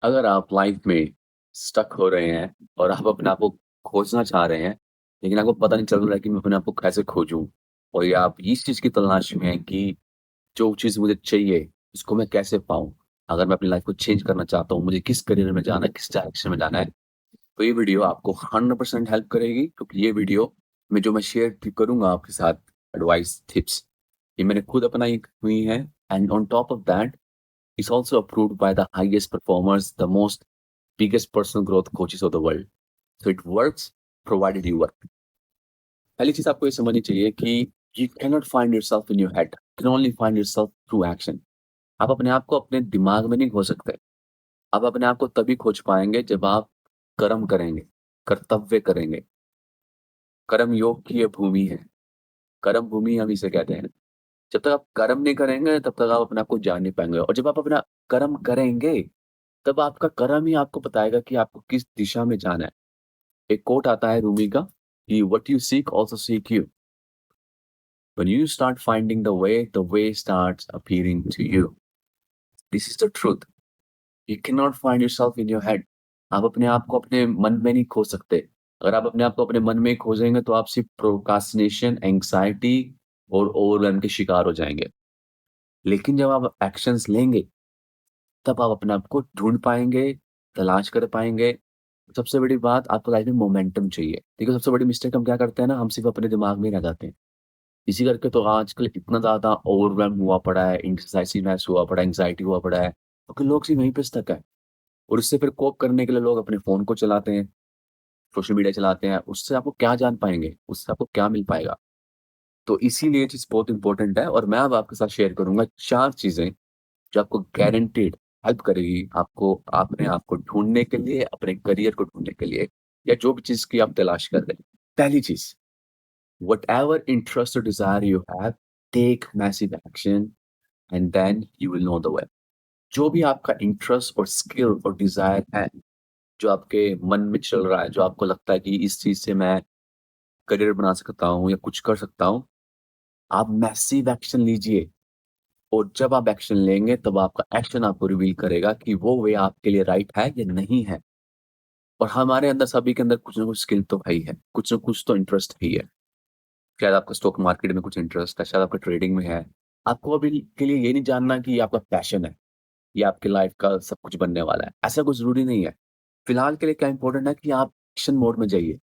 अगर आप लाइफ में स्टक हो रहे हैं और आप अपने आप को खोजना चाह रहे हैं, लेकिन आपको पता नहीं चल रहा है कि मैं अपने आप को कैसे खोजूँ? और या आप इस चीज़ की तलाश में हैं कि जो चीज़ मुझे चाहिए, उसको मैं कैसे पाऊँ? अगर मैं अपनी लाइफ को चेंज करना चाहता हूँ, मुझे किस करियर में जाना है, किस डायरेक्शन में जाना है, तो ये वीडियो आपको 100% हेल्प करेगी क्योंकि ये वीडियो में जो मैं शेयर करूँगा आपके साथ एडवाइस, टिप्स, ये मैंने खुद अपनाई हुई हैं and on top of that is also approved by the highest performers, the most biggest personal growth coaches of the world. So it works provided you work. पहली चीज आपको ये समझनी चाहिए कि you cannot find yourself in your head. You can only find yourself through action. आप अपने आप को अपने दिमाग में नहीं खो सकते। आप अपने आप को तभी खोज पाएंगे जब आप कर्म करेंगे, कर्तव्य करेंगे। कर्म योग की ये भूमि है। कर्म भूमि हम इसे कहते हैं। जब तक आप कर्म नहीं करेंगे तब तक आप अपने आप को जान नहीं पाएंगे और जब आप अपना कर्म करेंगे तब आपका कर्म ही आपको बताएगा कि आपको किस दिशा में जाना है। एक कोट आता है रूमी का कि what you seek also seek you. When you start finding the way starts appearing to you. This is the truth. You can not find yourself in your head. आप अपने आप को अपने मन में नहीं खोज सकते। अगर आप अपने आप को अपने मन में ही खोजेंगे तो आप सिर्फ प्रोक्रास्टिनेशन, एंग्जायटी और ओवरवेल्म के शिकार हो जाएंगे। लेकिन जब आप एक्शंस लेंगे तब आप अपने आप को ढूँढ पाएँगे, तलाश कर पाएँगे। सबसे बड़ी बात आपको लाइफ़ में मोमेंटम चाहिए। देखिए सबसे बड़ी मिस्टेक हम क्या करते हैं ना, हम सिर्फ़ अपने दिमाग में ही रह जाते हैं। इसी करके तो आजकल इतना ज़्यादा ओवरवेल्म हुआ पड़ा है, इंडिसाइसिवनेस हुआ पड़ा है, एंग्ज़ायटी हुआ पड़ा है, क्योंकि लोग सिर्फ़ वहीं पे स्टक हैं। और इससे फिर कोप करने के लिए लोग अपने फ़ोन को चलाते हैं, सोशल मीडिया चलाते हैं। उससे आपको क्या जान पाएँगे? उससे आपको क्या मिल पाएगा? तो इसीलिए ये चीज़ बहुत इम्पोर्टेंट है और मैं अब आपके साथ शेयर करूँगा 4 चीज़ें जो आपको गारंटीड हेल्प करेगी आपको अपने आप को ढूँढने के लिए, अपने करियर को ढूँढने के लिए या जो भी चीज़ की आप तलाश कर रहे हैं। पहली चीज़, व्हाटएवर इंटरेस्ट और desire you have, take massive action and then you will know the way. जो भी आपका इंटरेस्ट और स्किल और डिज़ायर है, जो आपके मन में चल रहा है, जो आपको लगता है कि इस चीज़ से मैं करियर बना सकता हूँ या कुछ कर सकता हूँ, आप मैसिव एक्शन लीजिए। और जब आप एक्शन लेंगे तब आपका एक्शन आपको रिवील करेगा कि वो वे आपके लिए राइट है या नहीं है। और हमारे अंदर सभी के अंदर कुछ ना कुछ स्किल तो है ही है, कुछ ना कुछ तो इंटरेस्ट है ही है। शायद आपका स्टॉक मार्केट में कुछ इंटरेस्ट है, शायद आपका ट्रेडिंग में है। आपको अभी के लिए ये नहीं जानना कि ये आपका पैशन है, ये आपकी लाइफ का सब कुछ बनने वाला है, ऐसा कुछ ज़रूरी नहीं है। फिलहाल के लिए क्या इम्पोर्टेंट है कि आप एक्शन मोड में जाइए।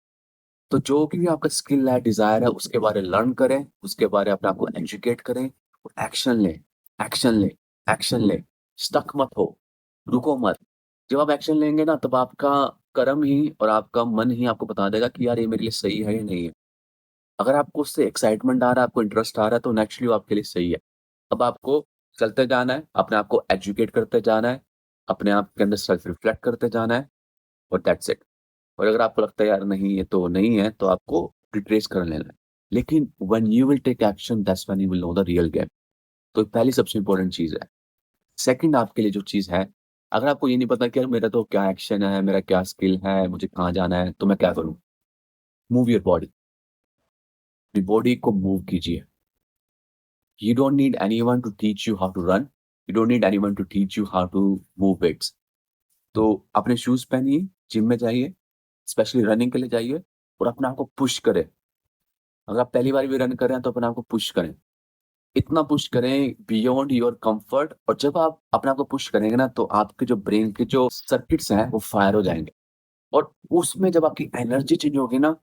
तो जो भी आपका स्किल है, डिज़ायर है, उसके बारे लर्न करें, उसके बारे अपने आप को एजुकेट करें और एक्शन लें, एक्शन लें, एक्शन लें। स्टक मत हो, रुको मत। जब आप एक्शन लेंगे ना तब आपका कर्म ही और आपका मन ही आपको बता देगा कि यार ये मेरे लिए सही है या नहीं है। अगर आपको उससे एक्साइटमेंट आ रहा है, आपको इंटरेस्ट आ रहा है तो नेचुरली वो आपके लिए सही है। अब आपको चलते जाना है, अपने आप को एजुकेट करते जाना है, अपने आप के अंदर सेल्फ रिफ्लेक्ट करते जाना है और दैट्स इट। और अगर आपको लगता है यार नहीं ये तो नहीं है, तो आपको रिट्रेस कर लेना है। लेकिन when you will take action that's when you will know the real game. तो पहली सबसे इम्पोर्टेंट चीज़ है। सेकंड आपके लिए जो चीज़ है, अगर आपको ये नहीं पता कि यार मेरा तो क्या एक्शन है, मेरा क्या स्किल है, मुझे कहाँ जाना है, तो मैं क्या करूँ? Move your body. अपनी बॉडी को मूव कीजिए। You don't need anyone to teach you how to run. You don't need anyone to teach you how to move weights. तो अपने शूज़ पहनिए, जिम में जाइए, स्पेशली रनिंग के लिए जाइए और अपने आप को पुश करें। अगर आप पहली बार भी रन कर रहे हैं तो अपने आप को पुश करें। इतना पुश करें बियॉन्ड योर कम्फर्ट और जब आप अपने आप को पुश करेंगे ना तो आपके जो ब्रेन के जो सर्किट्स हैं वो फायर हो जाएँगे और उसमें जब आपकी एनर्जी चेंज होगी ना,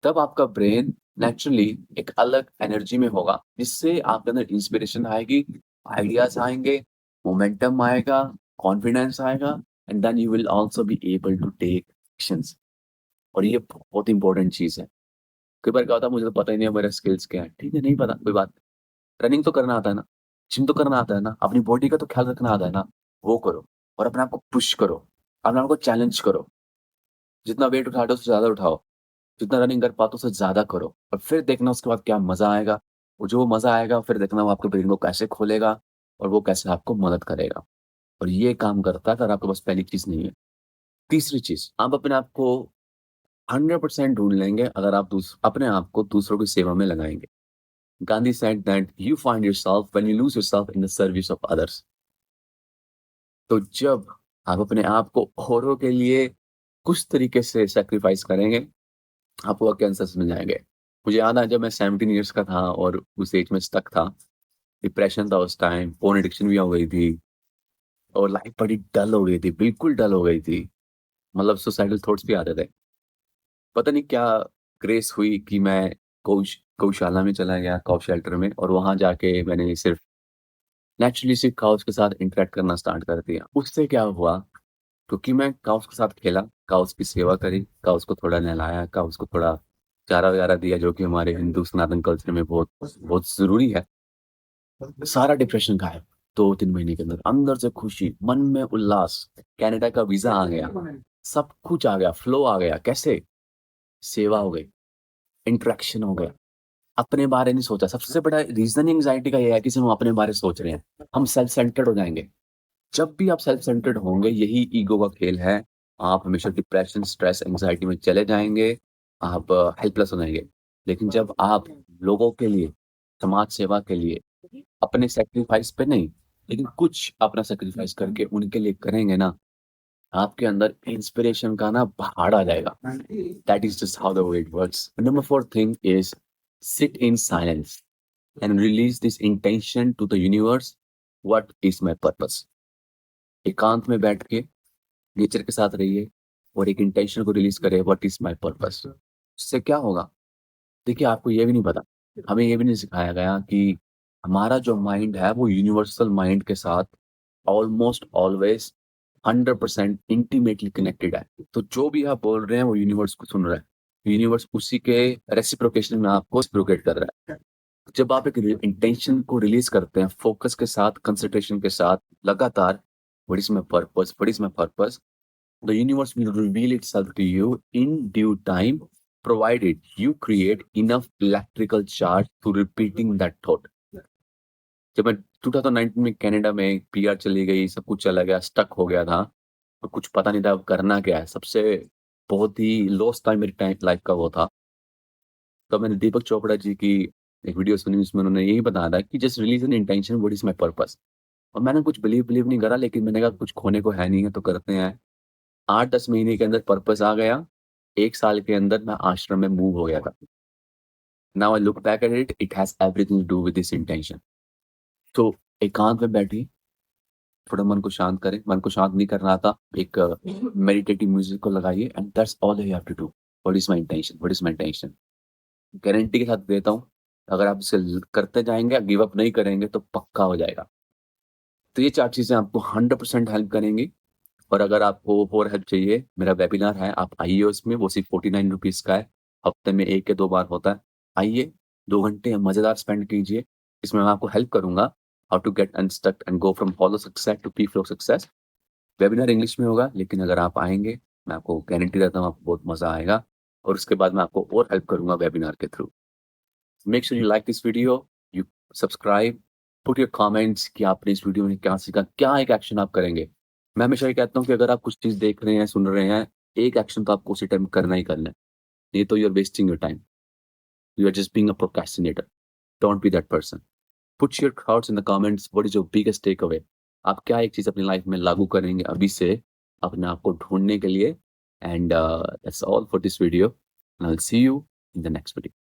तब आपका ब्रेन नेचुरली एक अलग एनर्जी में होगा, जिससे आपके अंदर इंस्पिरेशन आएगी, आइडियाज़ आएँगे, मोमेंटम आएगा, कॉन्फिडेंस आएगा and then you will also be able to take actions. और ये बहुत इंपॉर्टेंट चीज़ है। कई बार क्या होता है मुझे तो पता ही नहीं है मेरे स्किल्स क्या है। ठीक है, नहीं पता कोई बात नहीं। रनिंग तो करना आता है ना, जिम तो करना आता है ना, अपनी बॉडी का तो ख्याल रखना आता है ना, वो करो और अपने आप को पुश करो, अपने आप को चैलेंज करो। जितना वेट उठा रहे हो उससे ज़्यादा उठाओ, जितना रनिंग कर पाते हो उससे ज़्यादा करो और फिर देखना उसके बाद क्या मज़ा आएगा। और जो मज़ा आएगा फिर देखना वो आपके ब्रेन को कैसे खोलेगा और वो कैसे आपको मदद करेगा। और ये काम करता है अगर आपके पास पहली चीज़ नहीं है। तीसरी चीज़, आप अपने आप को 100% ढूँढ लेंगे अगर आप अपने आप को दूसरों की सेवा में लगाएँगे। Gandhi said that you find yourself when you lose yourself in the service of others. तो जब आप अपने आप को औरों के लिए कुछ तरीके से सैक्रिफाइस करेंगे, आपको आपके आंसर्स मिल जाएँगे। मुझे याद है जब मैं 17 इयर्स का था और उस एज में स्टक था, डिप्रेशन था उस टाइम, पोर्न एडिक्शन भी हो गई थी और लाइफ बड़ी डल हो गई थी, बिल्कुल डल हो गई थी। मतलब सुसाइडल थॉट्स भी आते थे। पता नहीं क्या ग्रेस हुई कि मैं गौशाला में चला गया, काऊ शेल्टर में, और वहाँ जाके मैंने सिर्फ़ नेचुरली सिर्फ़ काउज़ के साथ इंटरैक्ट करना स्टार्ट कर दिया। उससे क्या हुआ, क्योंकि मैं काउज़ के साथ खेला, काउज़ की सेवा करी, काउज़ को थोड़ा नहलाया, काउज़ को थोड़ा चारा वगैरह दिया, जो कि हमारे हिंदू सनातन कल्चर में बहुत बहुत ज़रूरी है। सारा डिप्रेशन गायब 2-3 महीने के अंदर। अंदर से खुशी, मन में उल्लास, कनाडा का वीज़ा आ गया, सब कुछ आ गया, फ्लो आ गया। कैसे? सेवा हो गई, इंटरेक्शन हो गया। अपने बारे नहीं सोचा। सबसे बड़ा रीज़न एंग्ज़ायटी का ये है कि सिर्फ़ हम अपने बारे सोच रहे हैं। हम सेल्फ सेंटर्ड हो जाएँगे। जब भी आप सेल्फ सेंटर्ड होंगे, यही ईगो का खेल है। आप हमेशा डिप्रेशन, स्ट्रेस, एंग्ज़ायटी में चले जाएँगे, आप हेल्पलेस हो जाएँगे। लेकिन जब आप लोगों के लिए, समाज सेवा के लिए, अपने सैक्रिफ़ाइस पे नहीं, लेकिन कुछ अपना सैक्रिफ़ाइस करके उनके लिए करेंगे ना, आपके अंदर इंस्पिरेशन का ना पहाड़ आ जाएगा। That is just how the way it works. Number 4 thing is sit in silence and release this intention to the universe, what is my purpose? एकांत में बैठ के नेचर के साथ रहिए और एक इंटेंशन को रिलीज़ करें, व्हाट इज़ माय पर्पस? उससे क्या होगा? देखिए, आपको ये भी नहीं पता, हमें ये भी नहीं सिखाया गया कि हमारा जो माइंड है वो यूनिवर्सल माइंड के साथ ऑलमोस्ट ऑलवेज़ 100% इंटीमेटली कनेक्टेड है। तो जो भी आप बोल रहे हैं वो यूनिवर्स को सुन रहा है। यूनिवर्स उसी के रेसिप्रोकेशन में आपको रेसिप्रोकेट कर रहा है। जब आप एक इंटेंशन को रिलीज़ करते हैं फ़ोकस के साथ, कंसंट्रेशन के साथ लगातार, what is my purpose? What is my purpose? The universe will reveal itself to you in due time, provided you create enough electrical charge to repeating that thought. जब मैं 2019 में कनाडा में PR चली गई, सब कुछ चला गया, स्टक हो गया था, तो कुछ पता नहीं था अब करना क्या है। सबसे बहुत ही लॉस टाइम मेरी टाइम लाइफ का वो था। तब मैंने दीपक चोपड़ा जी की एक वीडियो सुनी, जिसमें उन्होंने यही बताया था कि just release an intention, what is my purpose? और मैंने कुछ बिलीव बिलीव नहीं करा, लेकिन मैंने कहा कुछ खोने को है नहीं है तो करते हैं। 8-10 महीने के अंदर पर्पस आ गया। 1 साल के अंदर मैं आश्रम में मूव हो गया था। Now I look back at it, it has everything to do with this intention. तो एकांत में बैठिए, थोड़ा मन को शांत करें। मन को शांत नहीं कर रहा था, एक मेडिटेटिव म्यूज़िक को लगाइए and that's all you have to do. What is my intention? What is my intention? Guarantee के साथ देता हूँ, अगर आप इसे करते जाएँगे, गिव अप नहीं करेंगे तो पक्का हो जाएगा। तो ये 4 चीज़ें आपको 100% हेल्प करेंगी। और अगर आपको और हेल्प चाहिए, मेरा वेबिनार है, आप आइए उसमें, वो सिर्फ़ ₹49 का है। हफ्ते में 1 या 2 बार होता है। आइए, 2 घंटे मज़ेदार स्पेंड कीजिए। इसमें मैं आपको हेल्प करूँगा, how to get unstuck and go from hollow success to P flow success. Webinar English में होगा, लेकिन अगर आप आएँगे, मैं आपको गारंटी देता हूँ, आपको बहुत मज़ा आएगा और उसके बाद मैं आपको और हेल्प करूँगा वेबिनार के through. Make sure you like this video, you subscribe, put your comments कि आपने इस वीडियो में क्या सीखा, क्या एक एक्शन आप करेंगे। मैं हमेशा ये कहता हूँ कि अगर आप कुछ चीज़ देख रहे हैं, सुन रहे हैं, एक एक्शन तो आपको उसी टाइम करना ही करना है। नहीं तो you are wasting your time, you are just being a procrastinator, don't be that person. Put your thoughts in the comments, what is your biggest takeaway? आप क्या एक चीज़ अपनी लाइफ में लागू करेंगे अभी से अपने आप को ढूँढने के लिए? And that's all for this video, and I will see you in the next video.